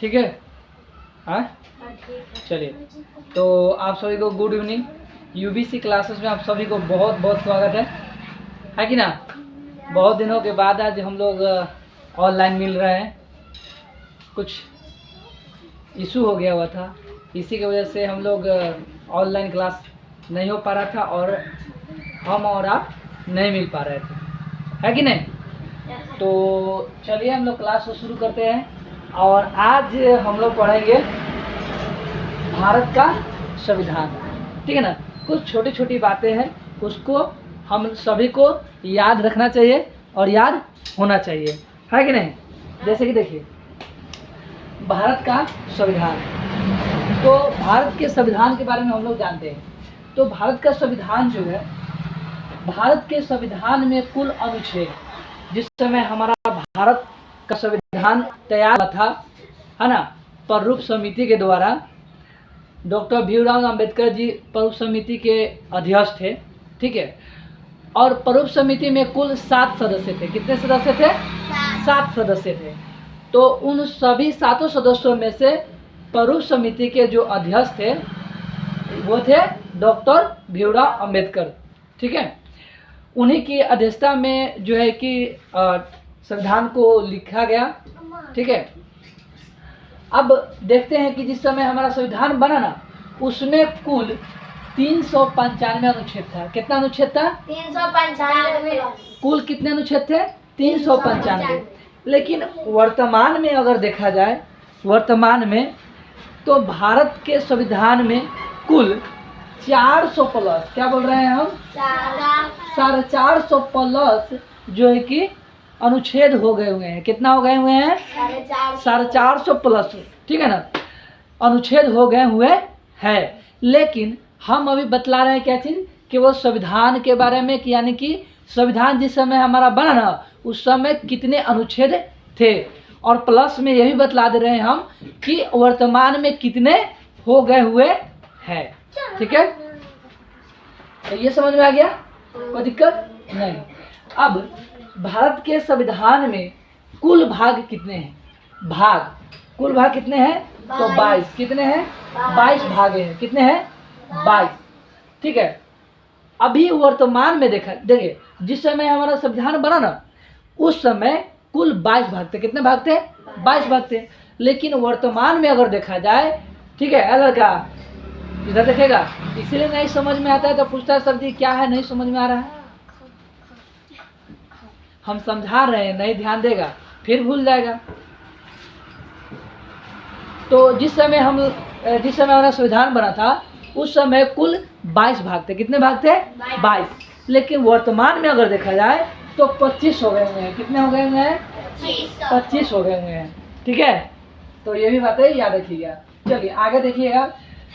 ठीक है। हाँ चलिए, तो आप सभी को गुड इवनिंग। यूबीसी क्लासेस में आप सभी को बहुत बहुत स्वागत है कि ना। बहुत दिनों के बाद आज हम लोग ऑनलाइन मिल रहे हैं। कुछ इशू हो गया हुआ था, इसी की वजह से हम लोग ऑनलाइन क्लास नहीं हो पा रहा था और हम और आप नहीं मिल पा रहे थे, है कि नहीं। तो चलिए हम लोग क्लास को शुरू करते हैं और आज हम लोग पढ़ेंगे भारत का संविधान, ठीक है ना। कुछ छोटी छोटी बातें हैं, उसको हम सभी को याद रखना चाहिए और याद होना चाहिए, है कि नहीं। जैसे कि देखिए भारत का संविधान, तो भारत के संविधान के बारे में हम लोग जानते हैं। तो भारत का संविधान जो है, भारत के संविधान में कुल अनुच्छेद, जिस समय हमारा भारत का संविधान तैयार हुआ था, है ना, प्रारूप समिति के द्वारा, डॉक्टर भीमराव अंबेडकर जी प्रारूप समिति के अध्यक्ष थे, ठीक है। और प्रारूप समिति में कुल 7 सदस्य थे। कितने सदस्य थे? 7 सदस्य थे। तो उन सभी 7 सदस्यों में से प्रारूप समिति के जो अध्यक्ष थे वो थे डॉक्टर भीमराव अंबेडकर, ठीक है। उन्हीं की अध्यक्षता में जो है कि संविधान को लिखा गया, ठीक है। अब देखते हैं कि जिस समय हमारा संविधान बना ना, उसमें कुल 395 अनुच्छेद था। कितना अनुच्छेद था? 395। कुल कितने अनुच्छेद थे? 395। लेकिन वर्तमान में अगर देखा जाए, वर्तमान में तो भारत के संविधान में कुल 400 प्लस, क्या बोल रहे हैं हम, 450 प्लस जो है कि अनुच्छेद हो गए हुए हैं। कितना हो गए हुए हैं? 450 प्लस, ठीक है ना, अनुच्छेद हो गए हुए हैं। लेकिन हम अभी बतला रहे हैं क्या चीज़, कि वो संविधान के बारे में, कि यानी कि संविधान जिस समय हमारा बना ना, उस समय कितने अनुच्छेद थे, और प्लस में ये भी बतला दे रहे हैं हम कि वर्तमान में कितने हो गए हुए हैं, ठीक है। तो ये समझ में आ गया, कोई दिक्कत नहीं। अब भारत के संविधान में कुल भाग कितने हैं? भाग, कुल भाग कितने हैं? तो 22। कितने हैं? 22 भागे हैं। कितने हैं? 22, ठीक है। अभी वर्तमान में देखिए जिस समय हमारा संविधान बना ना, उस समय कुल 22 भाग थे। कितने भाग थे? 22 भाग थे। लेकिन वर्तमान में अगर देखा जाए, ठीक है, लड़का इधर देखेगा, इसीलिए नहीं समझ में आता है तो पूछता है सर जी क्या है, नहीं समझ में आ रहा है। हम समझा रहे हैं, नहीं ध्यान देगा फिर भूल जाएगा। तो जिस समय हमारा संविधान बना था, उस समय कुल 22 भाग थे। कितने भाग थे? 22। लेकिन वर्तमान में अगर देखा जाए तो 25 हो गए हुए हैं। कितने हो गए हुए हैं? 25 हो गए हुए हैं, ठीक है। तो ये भी बातें याद रखिएगा। चलिए आगे देखिएगा।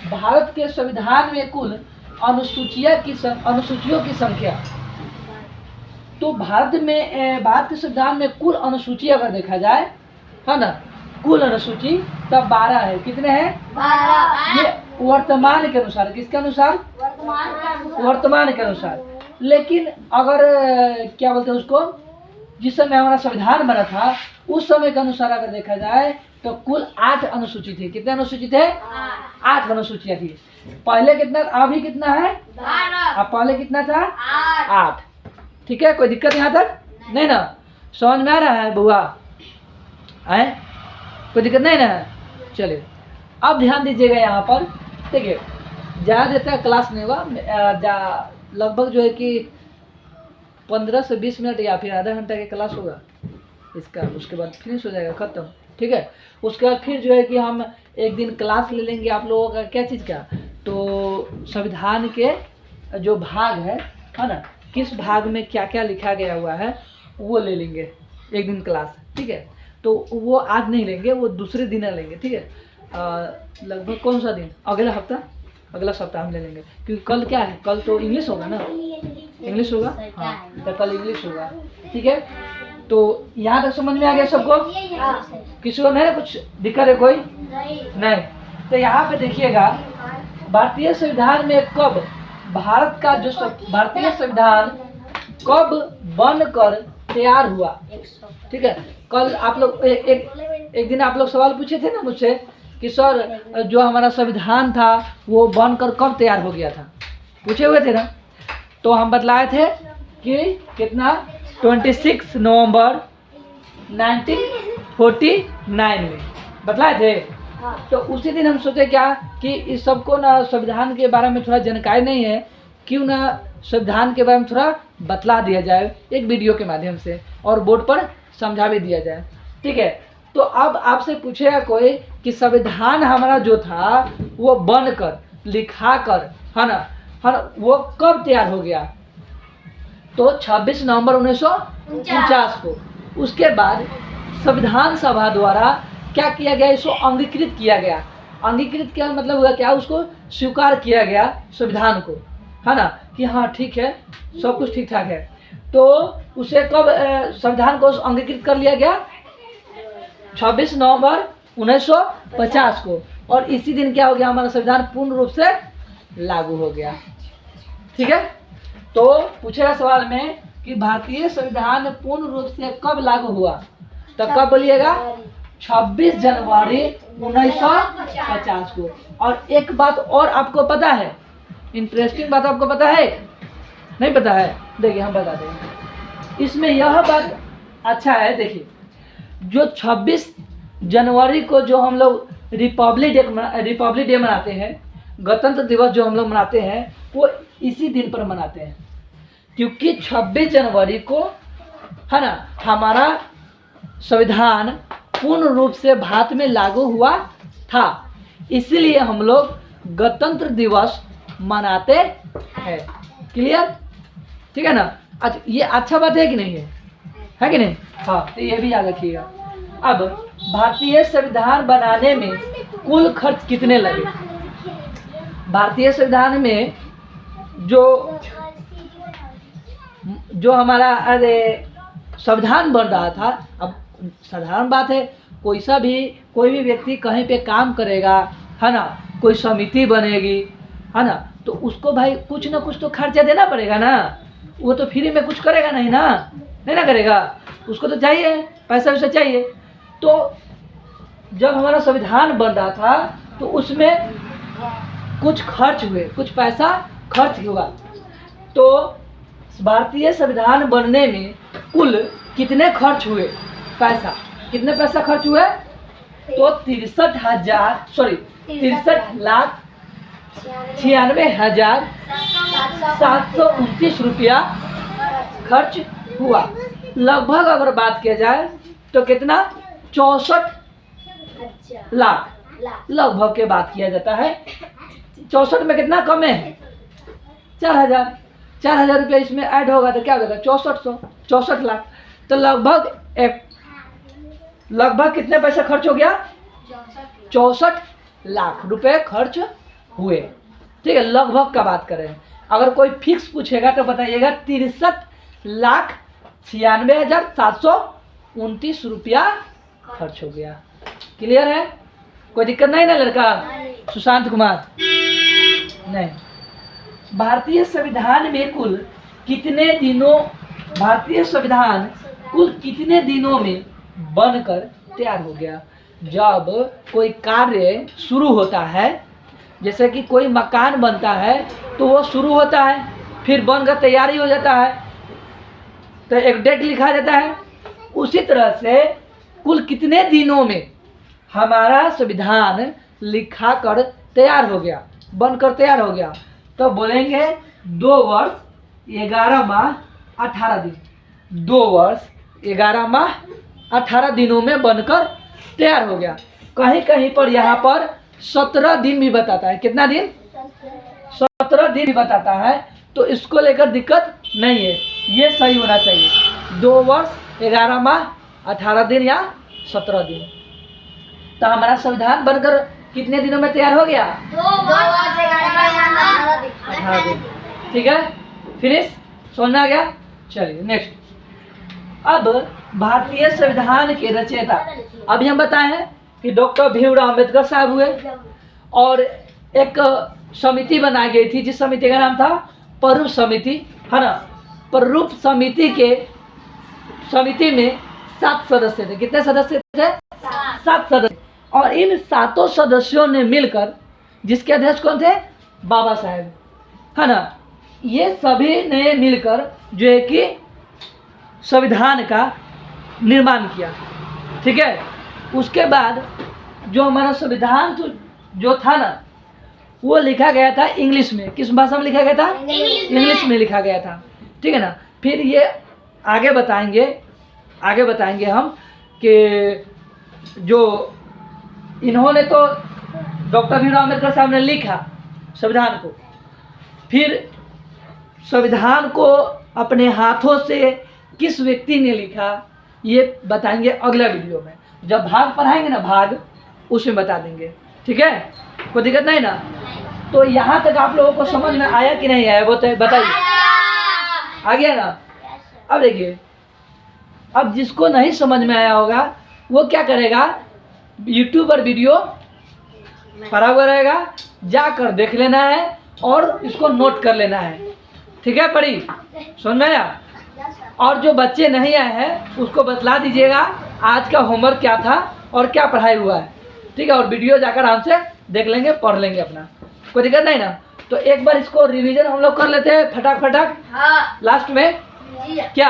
भारत के संविधान में कुल अनुसूचियों की संख्या, तो भारत के संविधान में कुल अनुसूची अगर देखा जाए, है ना, कुल अनुसूची तब 12 है। कितने हैं? 12। ये वर्तमान के अनुसार। किसके अनुसार? वर्तमान के अनुसार। लेकिन अगर क्या बोलते हैं उसको, जिस समय हमारा संविधान बना था उस समय के अनुसार अगर देखा जाए तो कुल 8 अनुसूची थी। कितने अनुसूची थे? 8 अनुसूचियाँ थी। पहले कितना, अभी कितना है? 12। अब पहले कितना था? 8। 8, ठीक है। कोई दिक्कत यहाँ तक नहीं ना? समझ में आ रहा है बुआ? है कोई दिक्कत नहीं ना? चलिए अब ध्यान दीजिएगा यहाँ पर, ठीक है। ज़्यादा देर तक क्लास नहीं हुआ, लगभग जो है कि 15 से 20 मिनट या फिर आधा घंटा की क्लास होगा इसका, उसके बाद फिनिश हो जाएगा, ख़त्म, ठीक है। उसके बाद फिर जो है कि हम एक दिन क्लास ले लेंगे आप लोगों का, क्या चीज़ का, तो संविधान के जो भाग है ना, किस भाग में क्या क्या लिखा गया हुआ है वो ले लेंगे एक दिन क्लास, ठीक है। तो वो आज नहीं लेंगे, वो दूसरे दिन लेंगे, ठीक है। लगभग कौन सा दिन? अगला सप्ताह हम ले लेंगे, क्योंकि कल क्या है, कल तो इंग्लिश होगा ना, इंग्लिश होगा, हाँ, तो कल इंग्लिश होगा, ठीक है। तो यहाँ तक समझ में आ गया सबको? किसी को नहीं कुछ दिक्कत है? कोई नहीं। तो यहाँ पे देखिएगा, भारतीय संविधान में कब भारतीय संविधान कब बनकर तैयार हुआ। ठीक है, कल आप लोग एक दिन आप लोग सवाल पूछे थे ना मुझसे कि सर जो हमारा संविधान था वो बनकर कब तैयार हो गया था, पूछे हुए थे ना। तो हम बतलाए थे कि कितना 26 नवंबर 1949 में बतलाए थे। तो उसी दिन हम सोचे क्या कि इस सबको ना संविधान के बारे में थोड़ा जानकारी नहीं है, क्यों ना संविधान के बारे में थोड़ा बतला दिया जाए एक वीडियो के माध्यम से और बोर्ड पर समझा भी दिया जाए। ठीक है, तो अब आपसे पूछेगा कोई कि संविधान हमारा जो था वो बनकर लिखाकर है ना वो कब तैयार हो गया, तो 26 नवंबर 1949 को। उसके बाद संविधान सभा द्वारा क्या किया गया, इसको अंगीकृत किया गया। अंगीकृत क्या मतलब हुआ, क्या उसको स्वीकार किया गया संविधान को, है ना, कि हाँ ठीक है सब कुछ ठीक ठाक है। तो उसे कब संविधान को अंगीकृत कर लिया गया, 26 नवंबर 1950 को। और इसी दिन क्या हो गया, हमारा संविधान पूर्ण रूप से लागू हो गया। ठीक है, तो पूछेगा सवाल में कि भारतीय संविधान पूर्ण रूप से कब लागू हुआ, तो कब बोलिएगा, 26 जनवरी 1950 को। और एक बात और आपको पता है, इंटरेस्टिंग बात आपको पता है, नहीं पता है, देखिए हम बताते हैं। इसमें यह बात अच्छा है, देखिए जो 26 जनवरी को जो हम लोग रिपब्लिक डे मनाते हैं, गणतंत्र दिवस जो हम लोग मनाते हैं, वो इसी दिन पर मनाते हैं, क्योंकि 26 जनवरी को है ना हमारा संविधान पूर्ण रूप से भारत में लागू हुआ था, इसलिए हम लोग गणतंत्र दिवस मनाते हैं। क्लियर, ठीक है ना। अच्छा, ये अच्छा बात है कि नहीं है कि नहीं, हाँ, तो ये भी याद रखिएगा। अब भारतीय संविधान बनाने में कुल खर्च कितने लगे, भारतीय संविधान में जो हमारा संविधान बन रहा था, अब साधारण बात है, कोई भी व्यक्ति कहीं पे काम करेगा, है ना, कोई समिति बनेगी, है ना, तो उसको भाई कुछ ना कुछ तो खर्चा देना पड़ेगा ना, वो तो फ्री में कुछ करेगा नहीं ना करेगा, उसको तो चाहिए पैसा वैसा चाहिए। तो जब हमारा संविधान बन रहा था तो उसमें कुछ खर्च हुए, कुछ पैसा खर्च हुआ। तो भारतीय संविधान बनने में कुल कितने खर्च हुए, पैसा कितने पैसा खर्च हुए, तो 63,96,729 रुपया खर्च हुआ। लगभग अगर बात किया जाए तो कितना, 64 लाख लगभग के बात किया जाता है। 64 में कितना कम है, 4,000 रुपया इसमें ऐड होगा तो क्या होगा, 64 लाख। तो लगभग कितने पैसे खर्च हो गया, 64 लाख रुपए खर्च हुए। ठीक है, लगभग का बात करें। अगर कोई फिक्स पूछेगा तो बताइएगा 63,96,729 रुपया खर्च हो गया। क्लियर है, कोई दिक्कत नहीं ना लड़का सुशांत कुमार, नहीं। भारतीय संविधान में कुल कितने दिनों में बनकर तैयार हो गया। जब कोई कार्य शुरू होता है, जैसे कि कोई मकान बनता है तो वो शुरू होता है, फिर बनकर तैयारी हो जाता है, तो एक डेट लिखा जाता है। उसी तरह से कुल कितने दिनों में हमारा संविधान लिखा कर तैयार हो गया, बनकर तैयार हो गया, तो बोलेंगे 2 वर्ष 11 माह 18 दिन। 2 वर्ष 11 माह 18 दिनों में बनकर तैयार हो गया। कहीं कहीं पर यहाँ पर 17 दिन भी बताता है, कितना दिन, 17 दिन भी बताता है, तो इसको लेकर दिक्कत नहीं है, ये सही होना चाहिए। 2 वर्ष 11 माह 18 दिन या 17 दिन। तो हमारा संविधान बनकर कितने दिनों में तैयार हो गया, 18 दिन। ठीक है, फिनिश, समझ आ गया। चलिए नेक्स्ट। अब भारतीय संविधान के रचयिता, अभी हम बताए हैं कि डॉक्टर भीमराव अम्बेडकर साहब हुए, और एक समिति बनाई गई थी जिस समिति का नाम था प्रारूप समिति, है ना। प्रारूप समिति के समिति में 7 सदस्य थे। कितने सदस्य थे? 7 सदस्य। और इन 7 सदस्यों ने मिलकर, जिसके अध्यक्ष कौन थे? बाबा साहेब, है ना। ये सभी ने मिलकर जो है कि संविधान का निर्माण किया, ठीक है। उसके बाद जो हमारा संविधान जो था ना, वो लिखा गया था इंग्लिश में। किस भाषा में लिखा गया था? इंग्लिश में लिखा गया था, ठीक है ना। फिर ये आगे बताएंगे हम कि जो इन्होंने तो डॉक्टर भीमराव अम्बेडकर साहब ने लिखा संविधान को, फिर संविधान को अपने हाथों से किस व्यक्ति ने लिखा, ये बताएंगे अगला वीडियो में। जब भाग पढ़ाएंगे ना, भाग उसमें बता देंगे, ठीक है। कोई दिक्कत नहीं ना। तो यहाँ तक आप लोगों को समझ में आया कि नहीं आया, वो तो बताइए। आ गया ना। अब देखिए, अब जिसको नहीं समझ में आया होगा वो क्या करेगा, यूट्यूब पर वीडियो पड़ा हुआ रहेगा, जाकर देख लेना है और इसको नोट कर लेना है, ठीक है। पढ़ी समझ में आया? और जो बच्चे नहीं आए हैं उसको बतला दीजिएगा आज का होमवर्क क्या था और क्या पढ़ाई हुआ है, ठीक है। और वीडियो जाकर हमसे देख लेंगे, पढ़ लेंगे अपना, कोई दिक्कत नहीं ना। तो एक बार इसको रिवीजन हम लोग कर लेते हैं फटाक लास्ट में, क्या,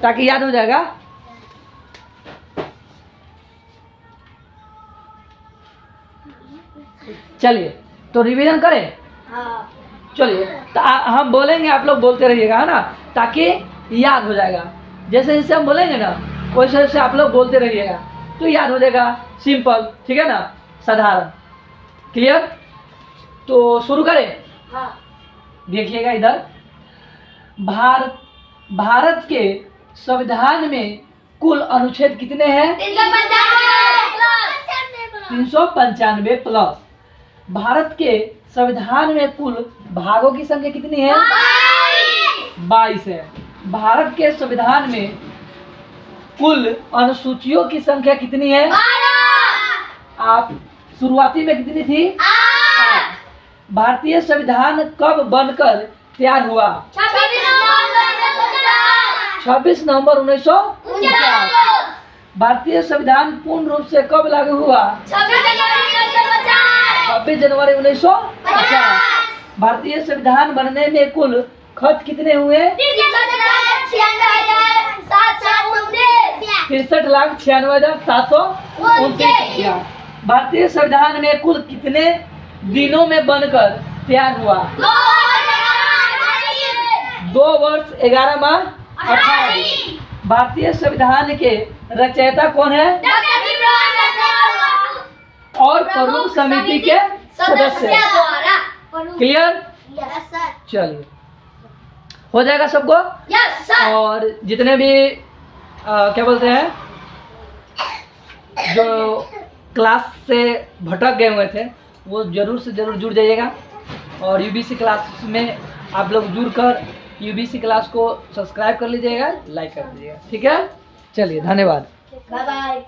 ताकि याद हो जाएगा। चलिए तो रिवीजन करें। चलिए तो हम बोलेंगे, आप लोग बोलते रहिएगा, है ना, ताकि याद हो जाएगा। जैसे जैसे हम बोलेंगे ना वैसे वैसे आप लोग बोलते रहिएगा तो याद हो जाएगा। सिंपल, ठीक है ना, साधारण, क्लियर। तो शुरू करें। देखिएगा इधर, भारत के संविधान में कुल अनुच्छेद कितने हैं? 395 प्लस। भारत के संविधान में कुल भागों की संख्या कितनी है? 22 है। भारत के संविधान में कुल अनुसूचियों की संख्या कितनी है? आप शुरुआती में कितनी थी? 8। भारतीय संविधान कब बनकर तैयार हुआ? 26 नवंबर 1949। भारतीय संविधान पूर्ण रूप से कब लागू हुआ? 26 जनवरी 1950। भारतीय संविधान बनने में कुल खर्च कितने हुए? 63,96,729। भारतीय संविधान में कुल कितने दिनों में बनकर तैयार हुआ? 2 वर्ष 11 माह 18 दिन। भारतीय संविधान के रचयिता कौन है? और प्रमुख समिति के सदस्य। क्लियर? चलिए, हो जाएगा सबको। और जितने भी क्या बोलते हैं, जो क्लास से भटक गए हुए थे वो जरूर से जरूर जुड़ जाइएगा। और यूबीसी क्लास में आप लोग जुड़कर यूबीसी क्लास को सब्सक्राइब कर लीजिएगा, लाइक कर दीजिएगा, ठीक है। चलिए, धन्यवाद। Bye bye.